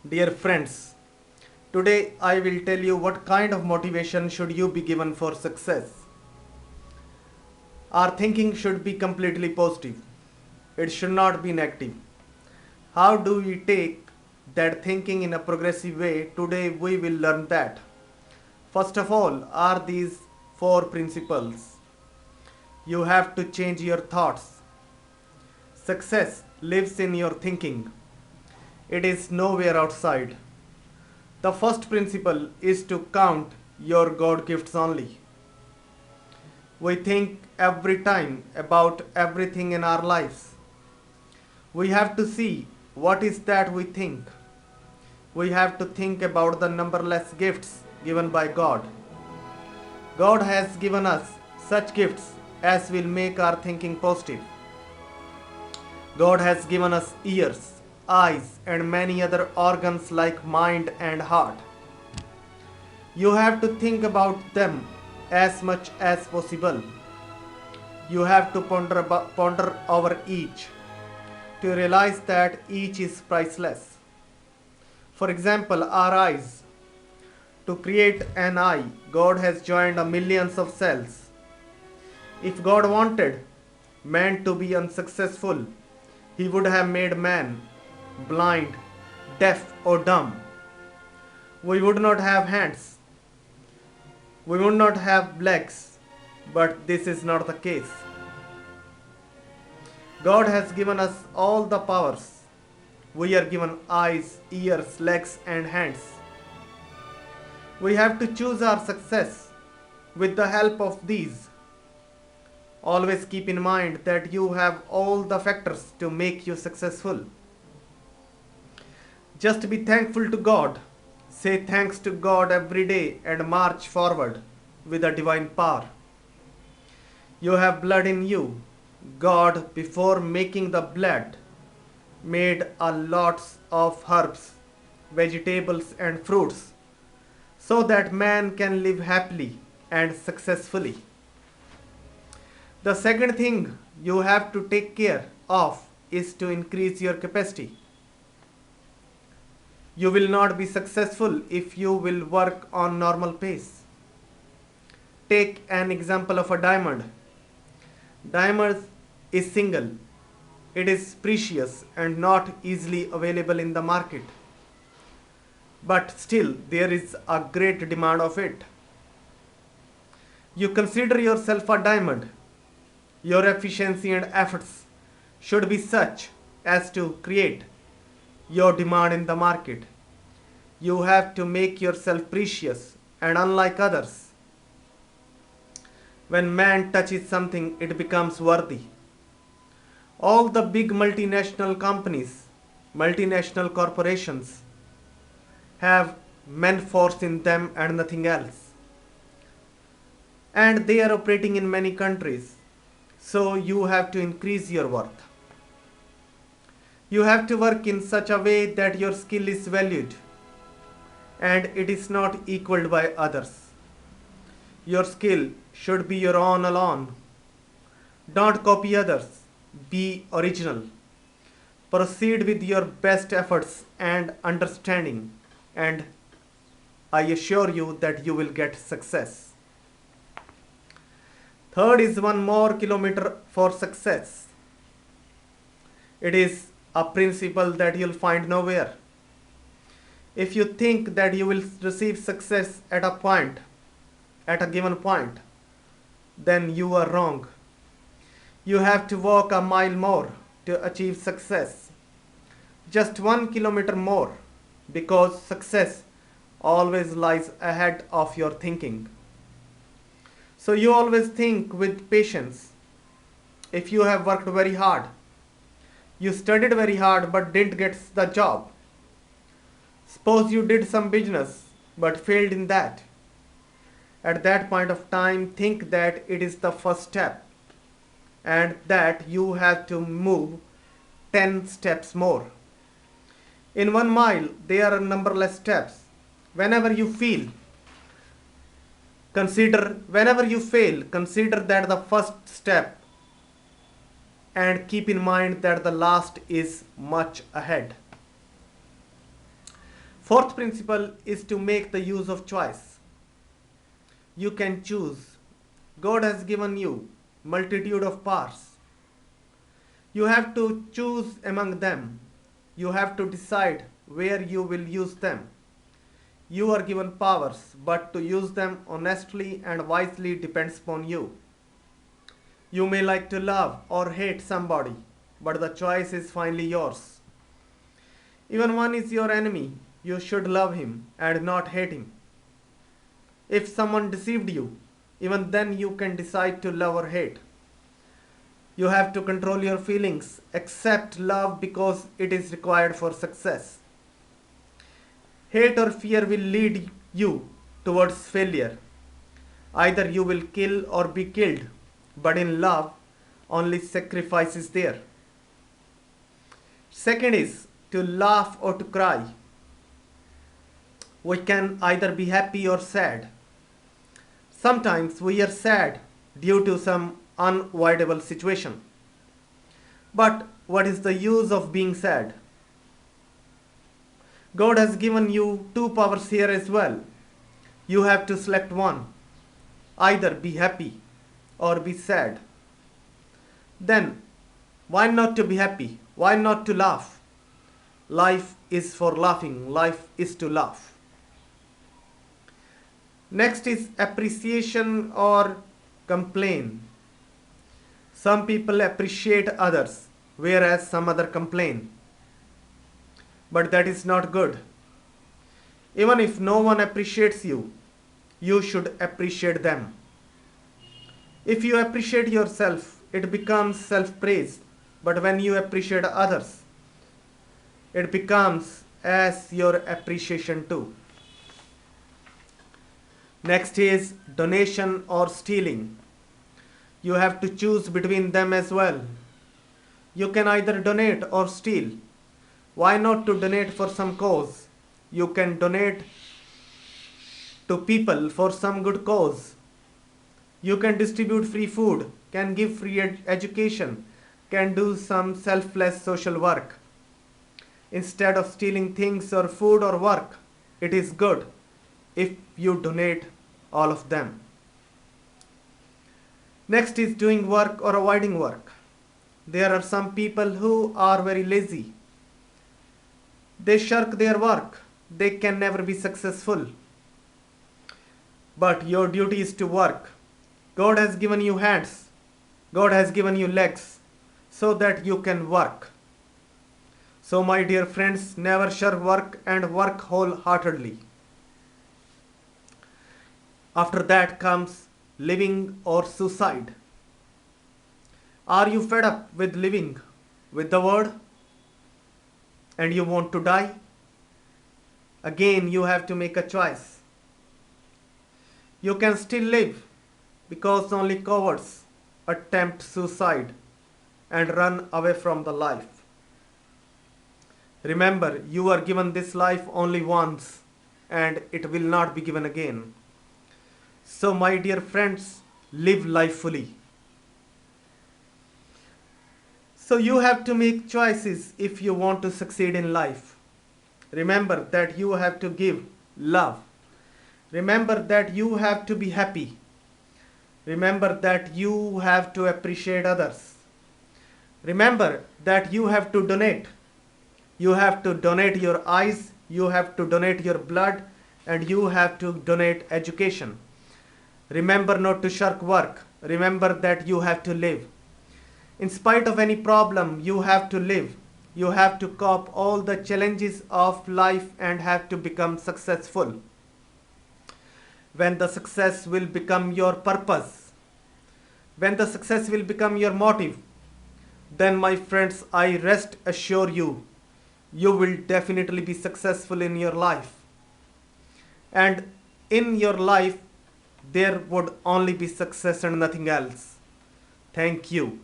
Dear friends, today I will tell you what kind of motivation should you be given for success. Our thinking should be completely positive. It should not be negative. How do we take that thinking in a progressive way? Today we will learn that. First of all, are these four principles. You have to change your thoughts. Success lives in your thinking. It is nowhere outside. The first principle is to count your God gifts only. We think every time about everything in our lives. We have to see what is that we think. We have to think about the numberless gifts given by God. God has given us such gifts as will make our thinking positive. God has given us ears, eyes, and many other organs like mind and heart. You have to think about them as much as possible. You have to ponder over each to realize that each is priceless. For example, our eyes. To create an eye, God has joined millions of cells. If God wanted man to be unsuccessful, he would have made man blind, deaf, or dumb. We would not have hands. We would not have legs. But this is not the case. God has given us all the powers. We are given eyes, ears, legs, and hands. We have to choose our success with the help of these. Always keep in mind that you have all the factors to make you successful. Just be thankful to God. Say thanks to God every day and march forward with a divine power. You have blood in you. God, before making the blood, made a lots of herbs, vegetables, and fruits so that man can live happily and successfully. The second thing you have to take care of is to increase your capacity. You will not be successful if you will work on normal pace. Take an example of a diamond. Diamond is single. It is precious and not easily available in the market. But still, there is a great demand of it. You consider yourself a diamond. Your efficiency and efforts should be such as to create your demand in the market. You have to make yourself precious and unlike others. When man touches something, it becomes worthy. All the big multinational companies, multinational corporations have man force in them and nothing else. And they are operating in many countries. So you have to increase your worth. You have to work in such a way that your skill is valued and it is not equaled by others. Your skill should be your own alone. Don't copy others. Be original. Proceed with your best efforts and understanding, and I assure you that you will get success. Third is one more kilometer for success. It is a principle that you'll find nowhere. If you think that you will receive success at a given point, then you are wrong. You have to walk a mile more to achieve success. Just 1 kilometer more, because success always lies ahead of your thinking. So you always think with patience. If you have worked very hard, you studied very hard but didn't get the job. Suppose you did some business but failed in that. At that point of time, think that it is the first step and that you have to move 10 steps more. In 1 mile, there are numberless steps. Whenever you feel, whenever you fail, consider that the first step and keep in mind that the last is much ahead. Fourth principle is to make the use of choice. You can choose. God has given you multitude of powers. You have to choose among them. You have to decide where you will use them. You are given powers, but to use them honestly and wisely depends upon you. You may like to love or hate somebody, but the choice is finally yours. Even one is your enemy, you should love him and not hate him. If someone deceived you, even then you can decide to love or hate. You have to control your feelings, accept love because it is required for success. Hate or fear will lead you towards failure. Either you will kill or be killed, but in love, only sacrifice is there. Second is to laugh or to cry. We can either be happy or sad. Sometimes we are sad due to some unavoidable situation. But what is the use of being sad? God has given you two powers here as well. You have to select one. Either be happy or be sad. Then, why not to be happy? Why not to laugh? Life is for laughing. Life is to laugh. Next is appreciation or complain. Some people appreciate others, whereas some other complain. But that is not good. Even if no one appreciates you, you should appreciate them. If you appreciate yourself, it becomes self-praise. But when you appreciate others, it becomes as your appreciation too. Next is donation or stealing. You have to choose between them as well. You can either donate or steal. Why not to donate for some cause? You can donate to people for some good cause. You can distribute free food, can give free education, can do some selfless social work. Instead of stealing things or food or work, it is good if you donate all of them. Next is doing work or avoiding work. There are some people who are very lazy. They shirk their work. They can never be successful. But your duty is to work. God has given you hands. God has given you legs so that you can work. So my dear friends, never shirk work and work wholeheartedly. After that comes living or suicide. Are you fed up with living with the word and you want to die? Again, you have to make a choice. You can still live because only cowards attempt suicide and run away from the life. Remember, you are given this life only once and it will not be given again. So my dear friends, live life fully. So you have to make choices if you want to succeed in life. Remember that you have to give love. Remember that you have to be happy. Remember that you have to appreciate others. Remember that you have to donate. You have to donate your eyes, you have to donate your blood, and you have to donate education. Remember not to shirk work. Remember that you have to live. In spite of any problem, you have to live. You have to cope all the challenges of life and have to become successful. When the success will become your purpose, when the success will become your motive, then my friends, I rest assure you, you will definitely be successful in your life. And in your life, there would only be success and nothing else. Thank you.